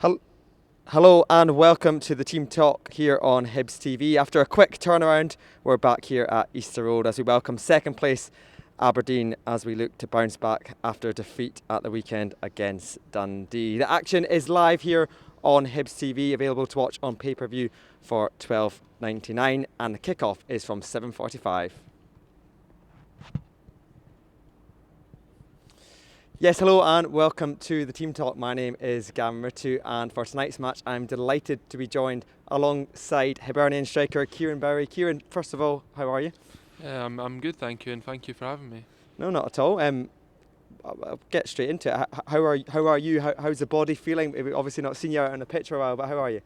Hel- Hello and welcome to the Team Talk here on Hibs TV. After a quick turnaround, we're back here at Easter Road as we welcome second place Aberdeen as we look to bounce back after a defeat at the weekend against Dundee. The action is live here on Hibs TV, available to watch on pay-per-view for $12.99, and the kickoff is from 7:45. Yes, hello and welcome to the Team Talk. My name is Gavin Rittoo, and for tonight's match I'm delighted to be joined alongside Hibernian striker Kieron Bowie. Kieron, first of all, how are you? Yeah, I'm good, thank you, and thank you for having me. No, not at all. I'll get straight into it. How are you? How's the body feeling? We've obviously not seen you out on the pitch for a while, but how are you?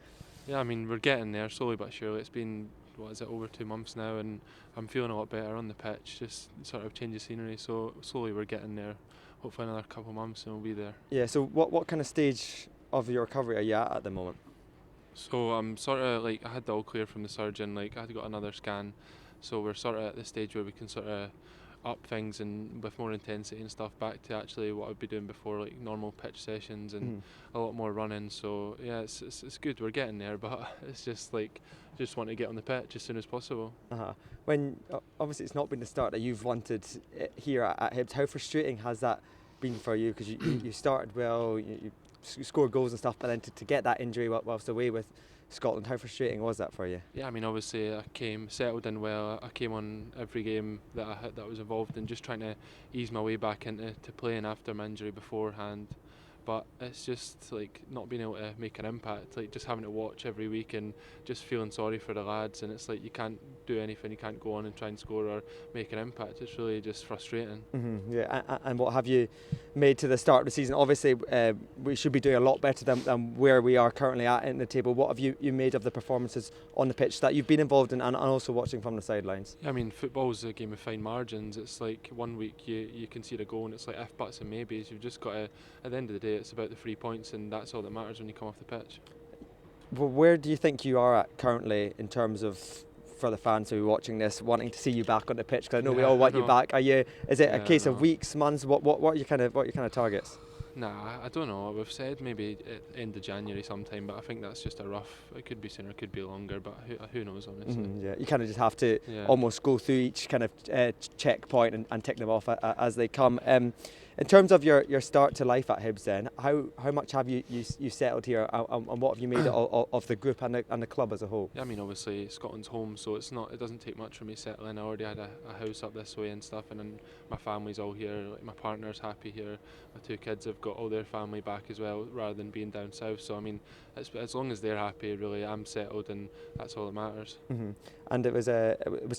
Yeah, I mean, we're getting there slowly but surely. It's been, what is it, over 2 months now, and I'm feeling a lot better on the pitch, just sort of change of scenery, so slowly we're getting there. Hopefully another couple of months and we'll be there. Yeah, so what kind of stage of your recovery are you at the moment? So I'm sort of like, I had the all clear from the surgeon, like I had got another scan, so we're sort of at the stage where we can sort of up things and with more intensity and stuff back to actually what I'd be doing before, like normal pitch sessions and a lot more running. So yeah, it's good, we're getting there, but it's just like just want to get on the pitch as soon as possible. Uh-huh. When obviously it's not been the start that you've wanted here at Hibs, how frustrating has that been for you? Because you started well, you scored goals and stuff, but then to get that injury whilst away with Scotland, how frustrating was that for you? Yeah, I mean, obviously I came settled in well. I came on every game that I was involved in, just trying to ease my way back into playing after my injury beforehand. But it's just like not being able to make an impact, like just having to watch every week and just feeling sorry for the lads. And it's like you can't do anything, you can't go on and try and score or make an impact. It's really just frustrating. Yeah, and what have you made to the start of the season? Obviously, we should be doing a lot better than where we are currently at in the table. What have you made of the performances on the pitch that you've been involved in and also watching from the sidelines? Yeah, I mean, football's a game of fine margins. It's like one week you concede a goal and it's like if, buts and maybes. You've just got to, at the end of the day, it's about the 3 points, and that's all that matters when you come off the pitch. Well, where do you think you are at currently in terms of, for the fans who are watching this, wanting to see you back on the pitch? Because I know we all want you back. Are you? Is it a case of weeks, months? What are your kind of targets? Nah, I don't know. We've said maybe at end of January sometime, but I think that's just a rough. It could be sooner, it could be longer, but who knows, honestly. Yeah, you kind of just have to almost go through each kind of checkpoint and tick them off as they come. In terms of your start to life at Hibs, then how much have you settled here, and what have you made of the group and the club as a whole? Yeah, I mean, obviously Scotland's home, so it doesn't take much for me settling. I already had a house up this way and stuff, and then my family's all here. Like my partner's happy here. My two kids have got all their family back as well, rather than being down south. So I mean, as long as they're happy, really, I'm settled, and that's all that matters. And it was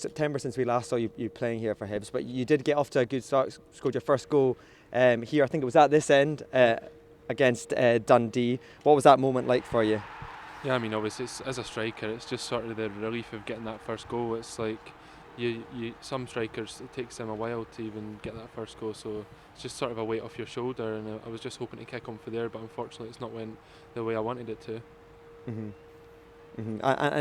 September since we last saw you playing here for Hibs, but you did get off to a good start. Scored your first goal here. I think it was at this end against Dundee. What was that moment like for you? Yeah, I mean, obviously, as a striker, it's just sort of the relief of getting that first goal. It's like you some strikers, it takes them a while to even get that first goal, so it's just sort of a weight off your shoulder. And I was just hoping to kick on for there, but unfortunately, it's not went the way I wanted it to. And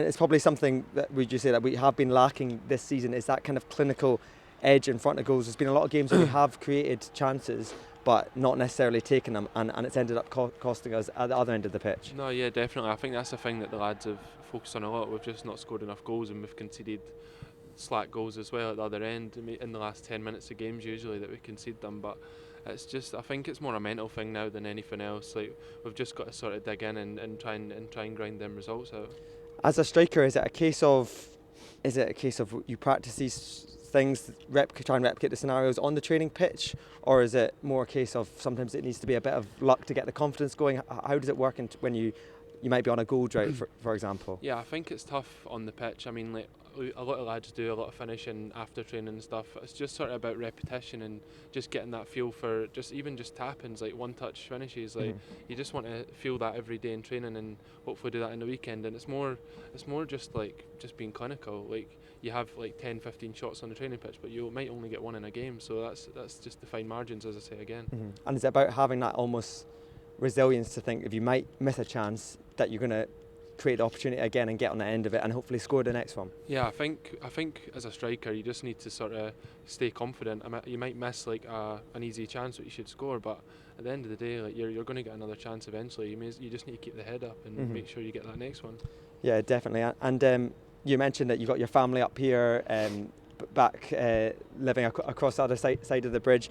it's probably something that would you say that we have been lacking this season, is that kind of clinical edge in front of goals. There's been a lot of games where we have created chances but not necessarily taken them, and it's ended up costing us at the other end of the pitch. No, yeah, definitely. I think that's the thing that the lads have focused on a lot. We've just not scored enough goals, and we've conceded slack goals as well at the other end in the last 10 minutes of games usually that we concede them. But it's just, I think it's more a mental thing now than anything else. Like we've just got to sort of dig in and try and grind them results out. As a striker, is it a case of you practice these things, try and replicate the scenarios on the training pitch, or is it more a case of sometimes it needs to be a bit of luck to get the confidence going? How does it work when you might be on a goal drought, for example? Yeah, I think it's tough on the pitch. I mean, like a lot of lads do a lot of finishing after training and stuff. It's just sort of about repetition and just getting that feel for just tap-ins, like one-touch finishes. Like you just want to feel that every day in training and hopefully do that in the weekend. And it's more just being clinical. Like you have like 10, 15 shots on the training pitch, but you might only get one in a game. So that's just the fine margins, as I say again. And it's about having that almost resilience to think if you might miss a chance that you're going to create the opportunity again and get on the end of it and hopefully score the next one. Yeah, I think as a striker you just need to sort of stay confident. You might miss like an easy chance that you should score, but at the end of the day, like you're going to get another chance eventually. You just need to keep the head up and make sure you get that next one. Yeah, definitely. And you mentioned that you got your family up here, back living across the other side of the bridge.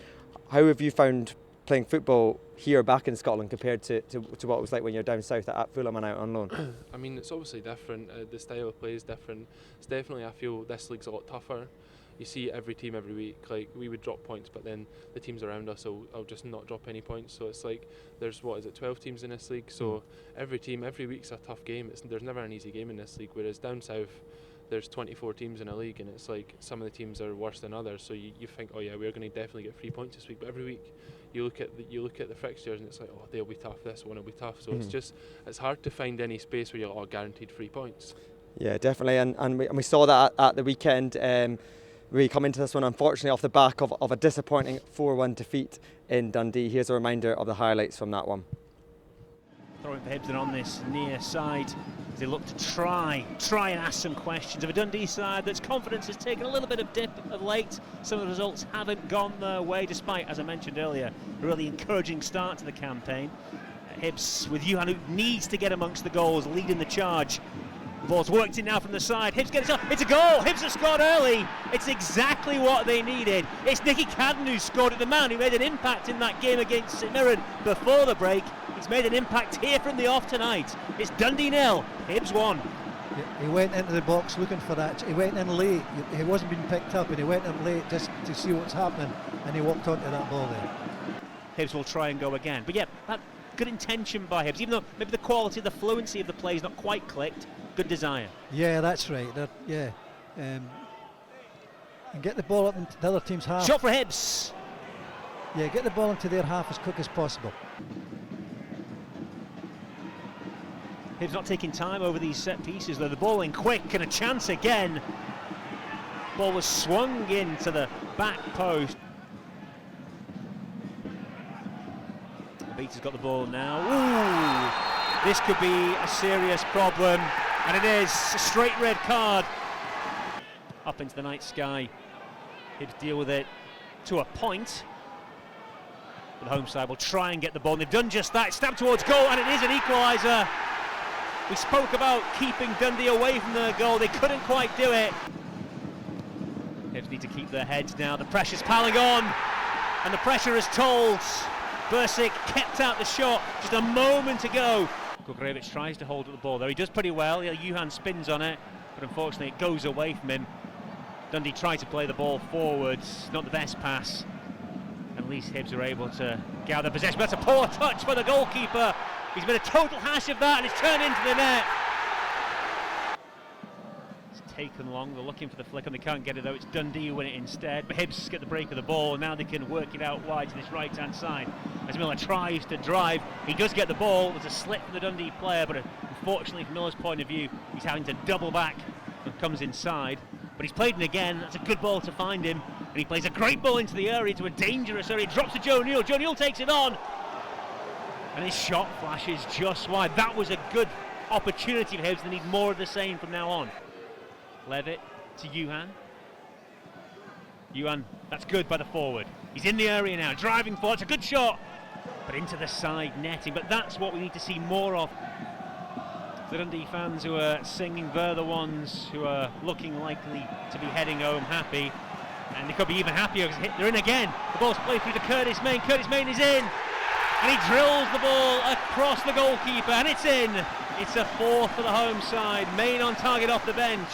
How have you found playing football here back in Scotland compared to what it was like when you're down south at Fulham and out on loan? I mean, it's obviously different. The style of play is different. It's definitely, I feel this league's a lot tougher. You see every team every week. Like, we would drop points, but then the teams around us will just not drop any points. So it's like there's 12 teams in this league. So every team every week's a tough game. There's never an easy game in this league. Whereas down south, there's 24 teams in a league, and it's like some of the teams are worse than others. So you think, oh yeah, we're going to definitely get 3 points this week. But every week you look at the fixtures, and it's like, oh, they'll be tough. This one will be tough. So it's hard to find any space where you're guaranteed 3 points. Yeah, definitely, and we saw that at the weekend. We come into this one, unfortunately, off the back of a disappointing 4-1 defeat in Dundee. Here's a reminder of the highlights from that one. Throwing for Hibs and on this near side as they look to try and ask some questions of a Dundee side that's confidence has taken a little bit of dip of late. Some of the results haven't gone their way, despite, as I mentioned earlier, a really encouraging start to the campaign. Hibs with Johan, who needs to get amongst the goals, leading the charge. The ball's worked in now from the side. Hibs get it up. It's a goal. Hibs have scored early. It's exactly what they needed. It's Nicky Cadden who scored it. The man who made an impact in that game against St Mirren before the break. He's made an impact here from the off tonight. It's Dundee 0, Hibs 1. He went into the box looking for that. He went in late. He wasn't being picked up, and he went in late just to see what's happening, and he walked onto that ball there. Hibs will try and go again. But yeah, that good intention by Hibs, even though maybe the quality, the fluency of the play is not quite clicked. Good desire. Yeah, that's right. And get the ball up into the other team's half. Shot for Hibs. Yeah, get the ball into their half as quick as possible. Hibs not taking time over these set pieces, though. The ball in quick and a chance again. Ball was swung into the back post. Beatter's got the ball now. Ooh, this could be a serious problem, and it is a straight red card. Up into the night sky. Hibs deal with it to a point. But the home side will try and get the ball, and they've done just that. Stabbed towards goal, and it is an equaliser. We spoke about keeping Dundee away from the goal. They couldn't quite do it. Hibs need to keep their heads now. The pressure's piling on, and the pressure is told. Bursic kept out the shot just a moment ago. Gogrevich tries to hold up the ball there. He does pretty well. Johan spins on it, but unfortunately it goes away from him. Dundee try to play the ball forwards. Not the best pass. At least Hibs are able to gather possession. But that's a poor touch by the goalkeeper. He's made a total hash of that, and it's turned into the net. It's taken long. They're looking for the flick, and they can't get it, though. It's Dundee who win it instead. But Hibs get the break of the ball, and now they can work it out wide to this right-hand side. As Miller tries to drive, he does get the ball. There's a slip from the Dundee player, but unfortunately, from Miller's point of view, he's having to double back and comes inside. But he's played it again. That's a good ball to find him. And he plays a great ball into the area, to a dangerous area. He drops to Joe Neal. Joe Neal takes it on. And his shot flashes just wide. That was a good opportunity for Hibs. They need more of the same from now on. Levitt to Johan. Johan, that's good by the forward. He's in the area now, driving forward. It's a good shot, but into the side netting. But that's what we need to see more of. The Dundee fans who are singing, they're the ones who are looking likely to be heading home happy. And they could be even happier because they're in again. The ball's played through to Curtis Main. Curtis Main is in. And he drills the ball across the goalkeeper, and it's in. It's a fourth for the home side. Main on target off the bench.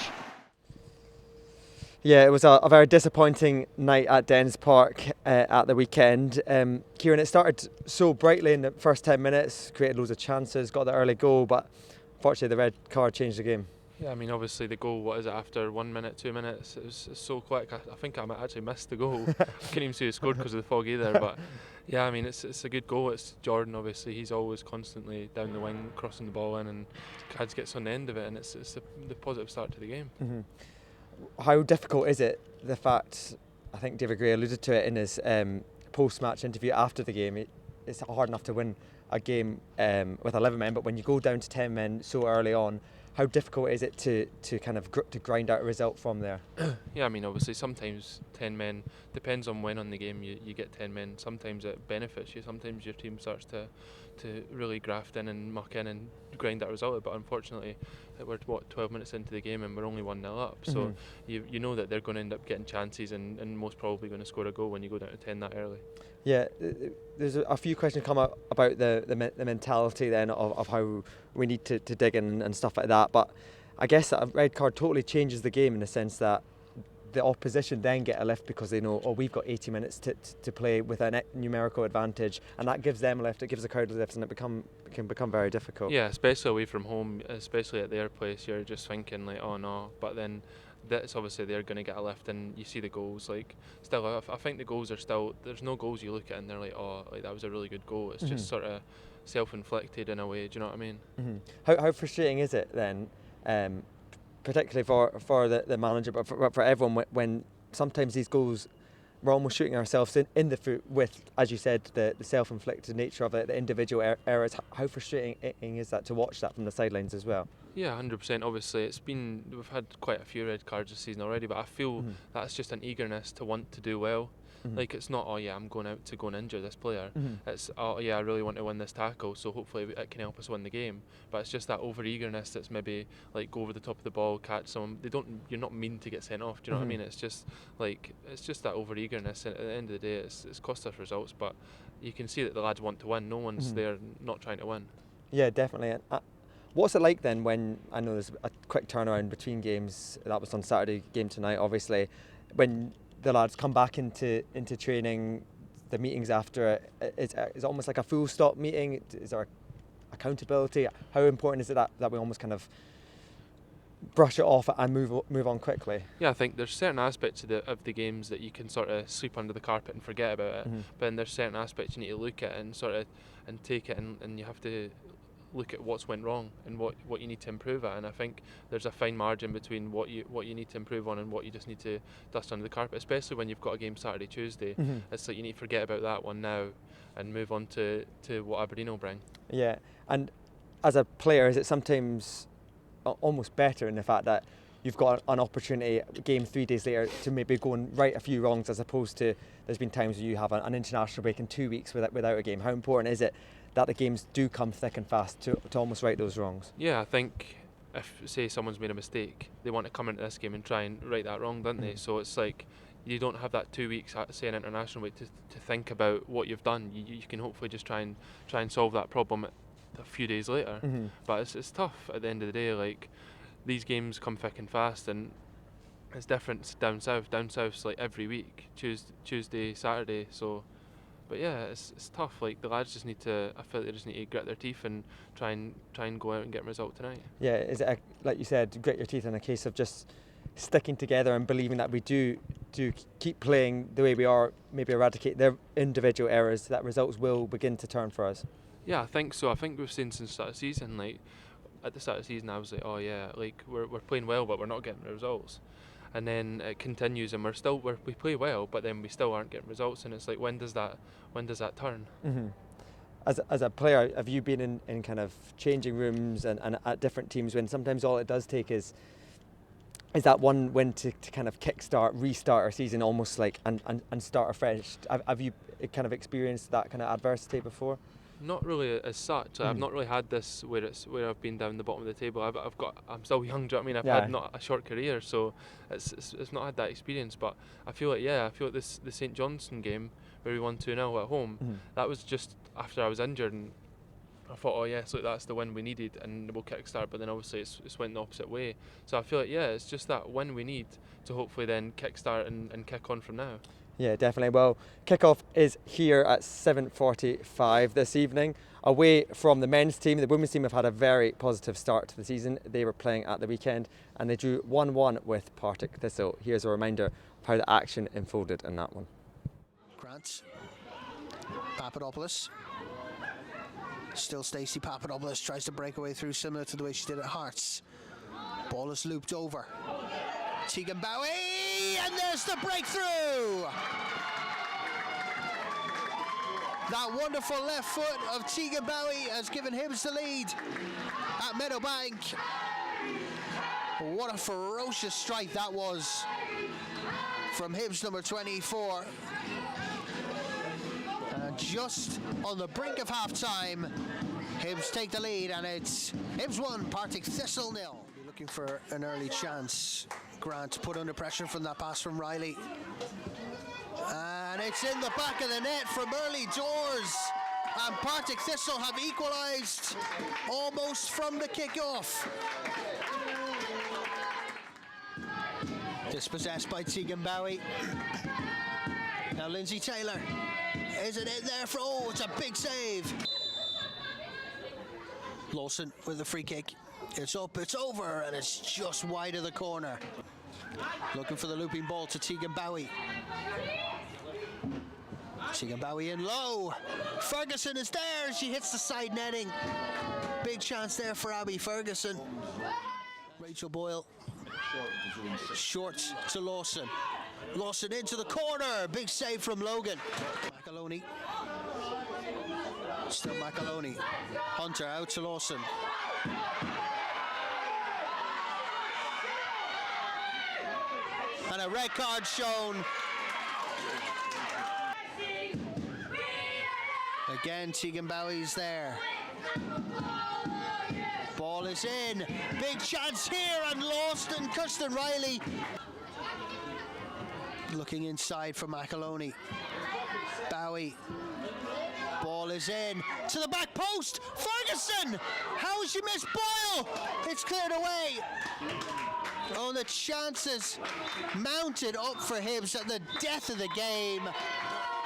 Yeah, it was a very disappointing night at Dens Park at the weekend. Kieron, it started so brightly in the first 10 minutes, created loads of chances, got the early goal, but unfortunately the red card changed the game. Yeah, I mean, obviously the goal, what is it, after 1 minute, 2 minutes, it was so quick. I think I might actually missed the goal. I couldn't even see who scored because of the fog either, but yeah, I mean, it's a good goal. It's Jordan, obviously, he's always constantly down the wing, crossing the ball in, and Cads gets on the end of it, and it's the positive start to the game. Mm-hmm. How difficult is it, the fact, I think David Gray alluded to it in his post-match interview after the game, it's hard enough to win a game with 11 men, but when you go down to 10 men so early on, how difficult is it to kind of to grind out a result from there? Yeah, I mean, obviously sometimes 10 men, depends on when on the game you get 10 men. Sometimes it benefits you, sometimes your team starts to really graft in and muck in and grind that result out. But unfortunately, we're 12 minutes into the game and we're only 1-0 up. So you know that they're going to end up getting chances and most probably going to score a goal when you go down to 10 that early. Yeah, there's a few questions come up about the mentality then of how we need to dig in and stuff like that. But I guess a red card totally changes the game in the sense that the opposition then get a lift because they know, we've got 80 minutes to play with a numerical advantage, and that gives them a lift, it gives the crowd a lift, and it can become very difficult. Yeah, especially away from home, especially at their place, you're just thinking like, oh no, but then that's obviously they're going to get a lift, and you see the goals. Like, still, I think the goals are still, there's no goals you look at and they're like, oh, like that was a really good goal. It's just sort of self-inflicted in a way. Do you know what I mean? How frustrating is it then, particularly for the manager, but for everyone, when sometimes these goals, we're almost shooting ourselves in the foot with, as you said, the self-inflicted nature of it, the individual errors. How frustrating is that to watch that from the sidelines as well? Yeah, 100%. Obviously, we've had quite a few red cards this season already, but I feel that's just an eagerness to want to do well. Like, it's not, oh yeah, I'm going out to go and injure this player. It's, oh yeah, I really want to win this tackle, so hopefully it can help us win the game. But it's just that over eagerness that's maybe like go over the top of the ball, catch someone. You're not mean to get sent off. Do you know what I mean? It's just that over eagerness. And at the end of the day, it's cost us results. But you can see that the lads want to win. No one's there not trying to win. Yeah, definitely. What's it like then when, I know there's a quick turnaround between games, that was on Saturday, game tonight obviously, when the lads come back into training, the meetings after it, it's almost like a full stop meeting? Is there accountability? How important is it that we almost kind of brush it off and move on quickly? Yeah, I think there's certain aspects of the games that you can sort of sweep under the carpet and forget about it, but then there's certain aspects you need to look at and sort of and take it and you have to look at what's went wrong and what you need to improve at. And I think there's a fine margin between what you need to improve on and what you just need to dust under the carpet, especially when you've got a game Saturday, Tuesday. It's like you need to forget about that one now and move on to what Aberdeen will bring. Yeah, and as a player, is it sometimes almost better in the fact that you've got an opportunity, game 3 days later, to maybe go and right a few wrongs, as opposed to there's been times where you have an international break in 2 weeks without a game? How important is it that the games do come thick and fast to almost right those wrongs? Yeah, I think if, say, someone's made a mistake, they want to come into this game and try and right that wrong, don't they? So it's like you don't have that 2 weeks, say, an international break to think about what you've done. You can hopefully just try and solve that problem a few days later. But it's tough at the end of the day. Like, these games come thick and fast, and it's different down south. Down south's like every week, Tuesday, Saturday. So, but yeah, it's tough. Like, the lads just need to, I feel they just need to grit their teeth and try and go out and get a result tonight. Yeah, is it like you said, grit your teeth in a case of just sticking together and believing that we do keep playing the way we are, maybe eradicate their individual errors, that results will begin to turn for us? Yeah, I think so. I think we've seen since the start of the season, like, at the start of the season I was like, oh yeah, like we're playing well but we're not getting the results. And then it continues and we play well but then we still aren't getting results, and it's like, when does that turn? As a player, have you been in kind of changing rooms and at different teams when sometimes all it does take is that one win to kind of restart our season almost, like, and start afresh? Have you kind of experienced that kind of adversity before? Not really as such. I've not really had this where I've been down the bottom of the table. I'm still young. Do you know what I mean? I've had not a short career, so it's not had that experience. But I feel like the St Johnstone game where we won 2-0 at home. That was just after I was injured, and I thought, oh yes, look, that's the win we needed, and we'll kickstart. But then obviously it's went the opposite way. So I feel like it's just that win we need to hopefully then kickstart and kick on from now. Yeah, definitely. Well, kickoff is here at 7:45 this evening. Away from the men's team, the women's team have had a very positive start to the season. They were playing at the weekend and they drew 1-1 with Partick Thistle. Here's a reminder of how the action unfolded in that one. Grant, Papadopoulos. Still Stacey Papadopoulos tries to break away through, similar to the way she did at Hearts. Ball is looped over. Kieron Bowie, and there's the breakthrough! That wonderful left foot of Kieron Bowie has given Hibs the lead at Meadowbank. What a ferocious strike that was from Hibs number 24. And just on the brink of half-time, Hibs take the lead, and it's Hibs 1, Partick Thistle 0. Looking for an early chance. Grant put under pressure from that pass from Riley. And it's in the back of the net from early doors. And Partick Thistle have equalised almost from the kick-off. Dispossessed by Kieron Bowie. Now Lindsay Taylor. Is it in there for, oh, it's a big save. Lawson with the free kick. It's up, it's over, and it's just wide of the corner. Looking for the looping ball to Kieron Bowie. Kieron Bowie in low. Ferguson is there. She hits the side netting. Big chance there for Abby Ferguson. Rachel Boyle. Short to Lawson. Lawson into the corner. Big save from Logan. McAloney. Still McAloney. Hunter out to Lawson. And a red card shown. Again, Kieron Bowie's there. Ball is in. Big chance here, and lost, and Kirsten Riley. Looking inside for McAloney. Bowie. Ball is in. To the back post. Ferguson! How has she missed Boyle? It's cleared away. Oh, the chances mounted up for Hibs at the death of the game.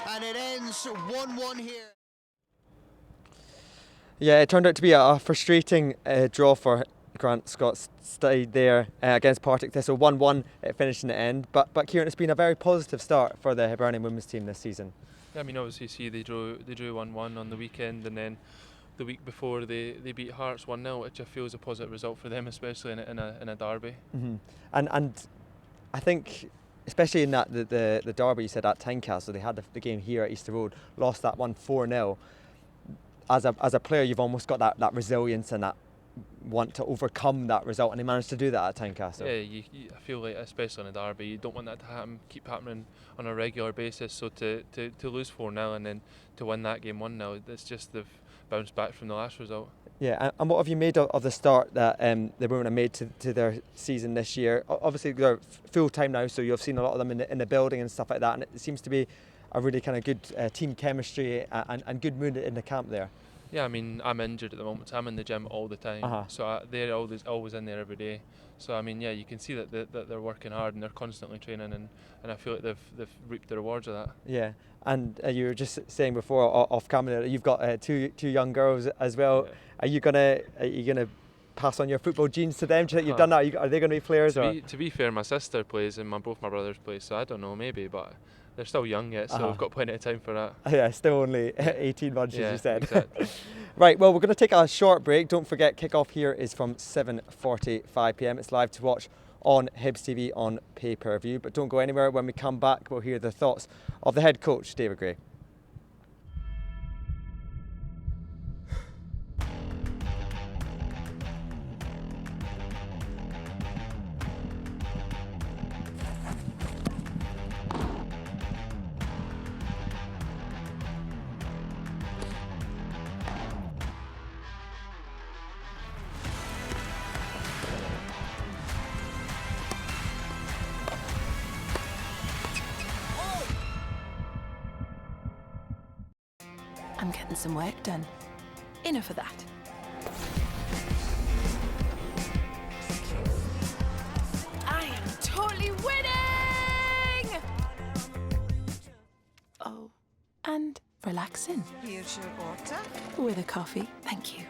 And it ends 1-1 here. Yeah, it turned out to be a frustrating draw for Grant Scott's side there against Partick Thistle. 1-1 it finished in the end. But Kieron, it's been a very positive start for the Hibernian women's team this season. Yeah, I mean, obviously, see they drew 1-1 on the weekend, and then the week before they beat Hearts 1-0, which I feel is a positive result for them, especially in a derby. Mm-hmm. And I think, especially in that the derby you said at Tynecastle, they had the game here at Easter Road, lost that one 4-0. As a player, you've almost got that resilience and that want to overcome that result, and they managed to do that at Tynecastle. Yeah, I feel like, especially in a derby, you don't want that to keep happening on a regular basis. So to lose 4-0 and then to win that game 1-0, it's just they've bounced back from the last result. Yeah, and what have you made of the start that the women have made to their season this year? Obviously, they're full time now, so you've seen a lot of them in the building and stuff like that, and it seems to be a really kind of good team chemistry and good mood in the camp there. Yeah, I mean, I'm injured at the moment, so I'm in the gym all the time. So they're always in there every day. So I mean, yeah, you can see that they're working hard and they're constantly training, and I feel like they've reaped the rewards of that. Yeah, and you were just saying before off camera, you've got two young girls as well. Yeah. Are you gonna pass on your football genes to them? Do you think you've done that? Are they going to be players? To be fair, my sister plays and both my brothers play, so I don't know, maybe, but they're still young yet, so we've got plenty of time for that. Yeah, still only 18 months, as you said. Exactly. Right, well, we're going to take a short break. Don't forget, kick-off here is from 7:45 p.m. It's live to watch on Hibs TV on pay-per-view. But don't go anywhere. When we come back, we'll hear the thoughts of the head coach, David Gray. I'm getting some work done. Enough of that. I am totally winning! Oh, and relaxing. Here's your order. With a coffee, thank you.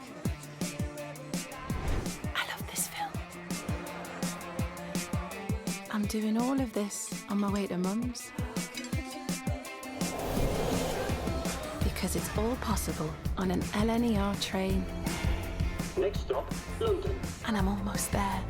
I love this film. I'm doing all of this on my way to Mum's. Because it's all possible on an LNER train. Next stop, London. And I'm almost there.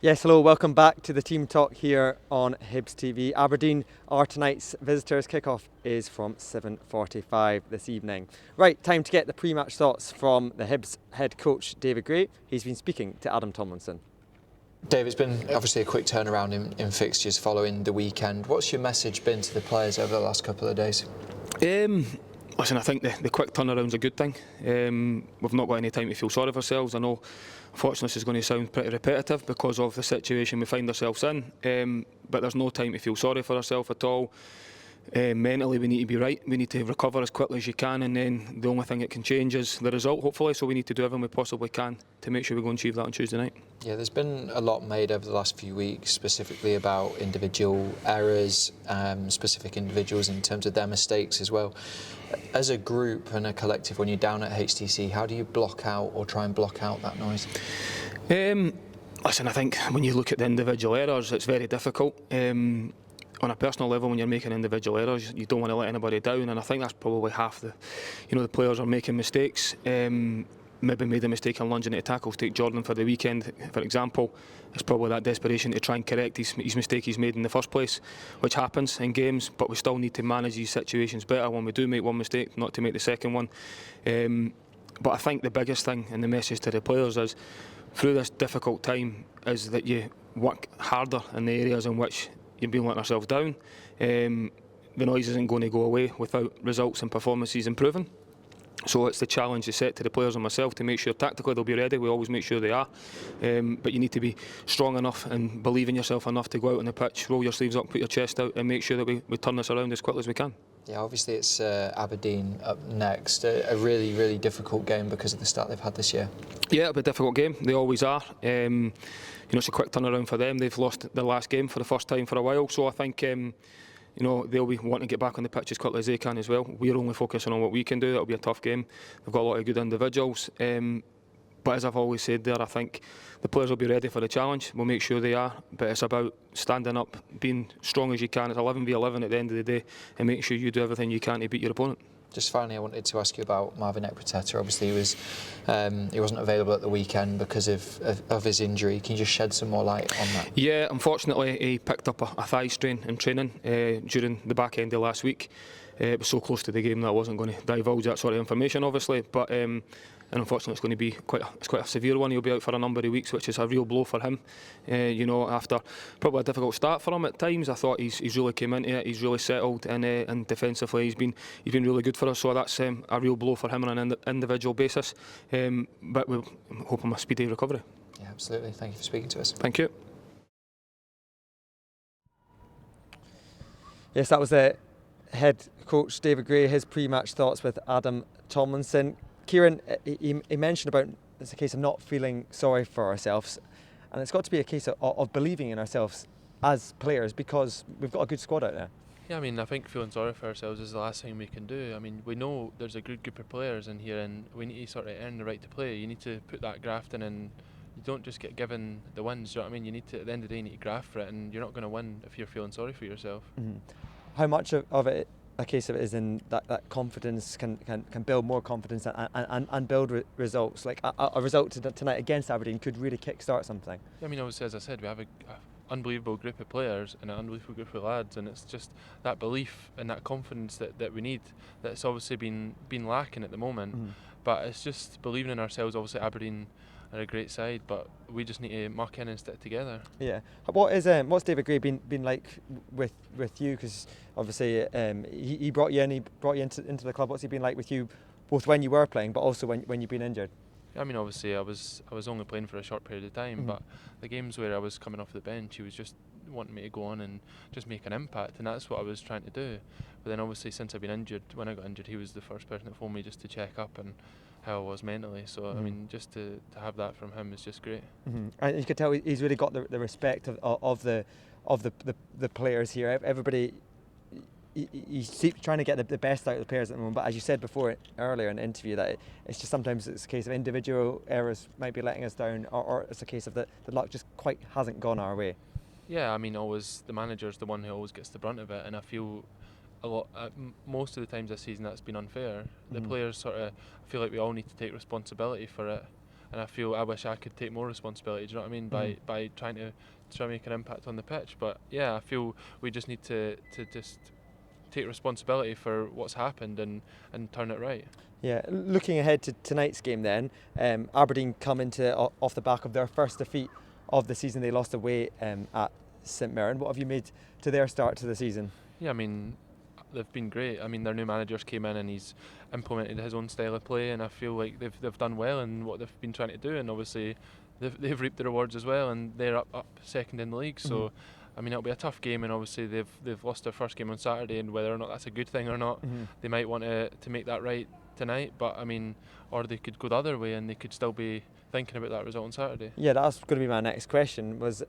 Yes, hello, welcome back to the Team Talk here on Hibs TV. Aberdeen are tonight's visitors. Kick-off is from 7:45 this evening. Right, time to get the pre-match thoughts from the Hibs head coach David Gray. He's been speaking to Adam Tomlinson. Dave, it's been obviously a quick turnaround in fixtures following the weekend. What's your message been to the players over the last couple of days? Listen, I think the quick turnaround's a good thing. We've not got any time to feel sorry for ourselves. I know, unfortunately, this is going to sound pretty repetitive because of the situation we find ourselves in, but there's no time to feel sorry for ourselves at all. Mentally, we need to be right. We need to recover as quickly as you can, and then the only thing that can change is the result, hopefully. So we need to do everything we possibly can to make sure we go and achieve that on Tuesday night. Yeah, there's been a lot made over the last few weeks, specifically about individual errors, specific individuals in terms of their mistakes as well. As a group and a collective, when you're down at HTC, how do you block out or try and block out that noise? Listen, I think when you look at the individual errors, it's very difficult. On a personal level, when you're making individual errors, you don't want to let anybody down, and I think that's probably half the players are making mistakes. Maybe made a mistake in lunging at tackles. Take Jordan for the weekend, for example. It's probably that desperation to try and correct his mistake he's made in the first place, which happens in games, but we still need to manage these situations better when we do make one mistake, not to make the second one. But I think the biggest thing and the message to the players is, through this difficult time, is that you work harder in the areas in which you've been letting ourselves down. The noise isn't going to go away without results and performances improving. So it's the challenge to set to the players and myself to make sure tactically they'll be ready. We always make sure they are. But you need to be strong enough and believe in yourself enough to go out on the pitch, roll your sleeves up, put your chest out, and make sure that we turn this around as quickly as we can. Yeah, obviously it's Aberdeen up next. A really, really difficult game because of the start they've had this year. Yeah, it'll be a difficult game. They always are. It's a quick turnaround for them. They've lost the last game for the first time for a while. So I think they'll be wanting to get back on the pitch as quickly as they can as well. We're only focusing on what we can do. It'll be a tough game. They've got a lot of good individuals. But as I've always said there, I think the players will be ready for the challenge. We'll make sure they are. But it's about standing up, being strong as you can. It's 11v11 at the end of the day, and make sure you do everything you can to beat your opponent. Just finally, I wanted to ask you about Marvin Ekpiteta. Obviously, he wasn't available at the weekend because of his injury. Can you just shed some more light on that? Yeah, unfortunately, he picked up a thigh strain in training during the back end of last week. It was so close to the game that I wasn't going to divulge that sort of information, obviously. But and unfortunately, it's going to be quite a severe one. He'll be out for a number of weeks, which is a real blow for him. After probably a difficult start for him at times, I thought he's really came into it. He's really settled, and defensively he's been really good for us. So that's a real blow for him on an individual basis. But we'll hope him a speedy recovery. Yeah, absolutely. Thank you for speaking to us. Thank you. Yes, that was the head coach David Gray, his pre-match thoughts with Adam Tomlinson. Kieron, he mentioned about it's a case of not feeling sorry for ourselves, and it's got to be a case of believing in ourselves as players because we've got a good squad out there. Yeah, I think feeling sorry for ourselves is the last thing we can do. We know there's a good group of players in here, and we need to sort of earn the right to play. You need to put that graft in, and you don't just get given the wins. Do you know what I mean? You need to, at the end of the day, you need to graft for it, and you're not going to win if you're feeling sorry for yourself. Mm-hmm. How much of it? A case of it is in that confidence can build more confidence and build results. Like a result tonight against Aberdeen could really kickstart something. Obviously, as I said, we have an unbelievable group of players and an unbelievable group of lads, and it's just that belief and that confidence that we need that's obviously been lacking at the moment. Mm-hmm. But it's just believing in ourselves. Obviously, Aberdeen are a great side, but we just need to muck in and stick together. Yeah. What's David Gray been like with you? Because obviously he brought you in, into the club. What's he been like with you, both when you were playing, but also when you've been injured? Obviously I was only playing for a short period of time, but the games where I was coming off the bench, he was just wanting me to go on and just make an impact, and that's what I was trying to do. But then obviously since I've been injured, when I got injured, he was the first person that phoned me just to check up and how I was mentally. So just to have that from him is just great. And you could tell he's really got the respect of the players here. Everybody, he's trying to get the best out of the players at the moment. But as you said before earlier in the interview, that it's just sometimes it's a case of individual errors might be letting us down, or it's a case of the luck just quite hasn't gone our way. Yeah, always the manager's the one who always gets the brunt of it, and I feel a lot. Most of the times this season that's been unfair. The players sort of feel like we all need to take responsibility for it, I feel I wish I could take more responsibility. Do you know what I mean? By trying to make an impact on the pitch. But yeah, I feel we just need to just take responsibility for what's happened and turn it right. Yeah, looking ahead to tonight's game then, Aberdeen come into off the back of their first defeat of the season. They lost away at St Mirren. What have you made to their start to the season? Yeah, I mean, they've been great. I mean, their new manager's came in and he's implemented his own style of play, and I feel like they've done well in what they've been trying to do, and obviously they've reaped the rewards as well, and they're up second in the league. So I mean, it'll be a tough game, and obviously they've lost their first game on Saturday, and whether or not that's a good thing or not, they might want to make that right tonight. But I mean, or they could go the other way and they could still be thinking about that result on Saturday. Yeah, that's going to be my next question. Was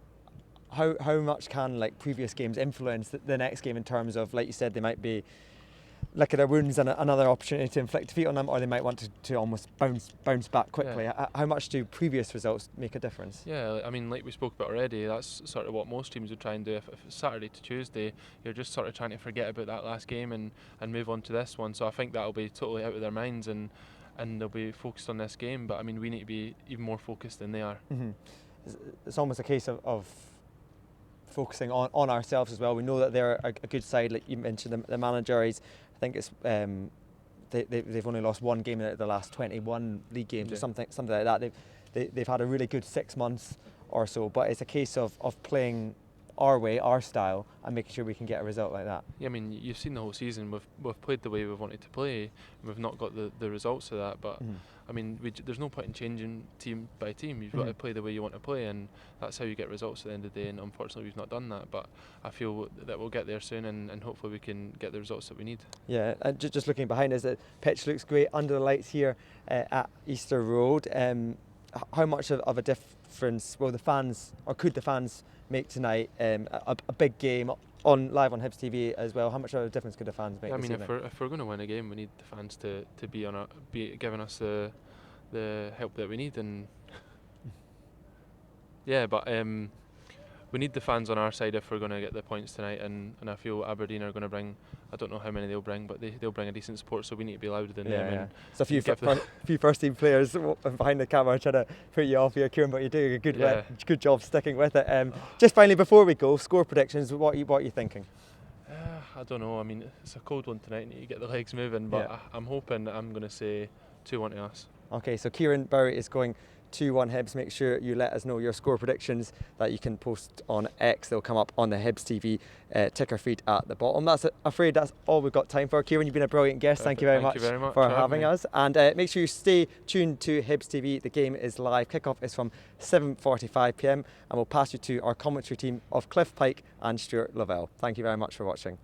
how much can like previous games influence the next game in terms of, like you said, they might be licking their wounds and another opportunity to inflict defeat on them, or they might want to almost bounce back quickly. Yeah. How much do previous results make a difference? Yeah, I mean, like we spoke about already, that's sort of what most teams would try and do. If it's Saturday to Tuesday, you're just sort of trying to forget about that last game and move on to this one. So I think that'll be totally out of their minds and they'll be focused on this game. But I mean, we need to be even more focused than they are. It's almost a case of focusing on ourselves as well. We know that they're a good side, like you mentioned. The manager is, I think it's they've only lost one game in the last 21 league games or something like that. They've had a really good 6 months or so, but it's a case of playing our way, our style, and making sure we can get a result like that. Yeah, I mean, you've seen the whole season. We've played the way we've wanted to play. We've not got the results of that, but I mean, there's no point in changing team by team. You've got to play the way you want to play, and that's how you get results at the end of the day. And unfortunately, we've not done that. But I feel that we'll get there soon, and hopefully we can get the results that we need. Yeah, and just looking behind us, the pitch looks great under the lights here at Easter Road. How much of a difference will the fans, or could the fans, make tonight? A big game live on Hibs TV as well. How much of a difference could the fans make? I mean, if we're going to win a game, we need the fans to be giving us the help that we need, and yeah, but we need the fans on our side if we're going to get the points tonight, and I feel Aberdeen are going to bring, I don't know how many they'll bring, but they'll bring a decent support, so we need to be louder than them. Yeah. So a few first team players behind the camera trying to put you off here, Kieron, but you're doing a good job sticking with it. Just finally, before we go, score predictions, what are you thinking? I don't know. I mean, it's a cold one tonight and you get the legs moving, but I'm hoping that I'm going to say 2-1 to us. Okay, so Kieron Bowie is going 2-1 Hibs. Make sure you let us know your score predictions that you can post on X. They'll come up on the Hibs TV ticker feed at the bottom. That's all we've got time for. Kieron, you've been a brilliant guest. Perfect. Thank you very much for having us. And make sure you stay tuned to Hibs TV. The game is live. Kickoff is from 7:45 p.m. and we'll pass you to our commentary team of Cliff Pike and Stuart Lavelle. Thank you very much for watching.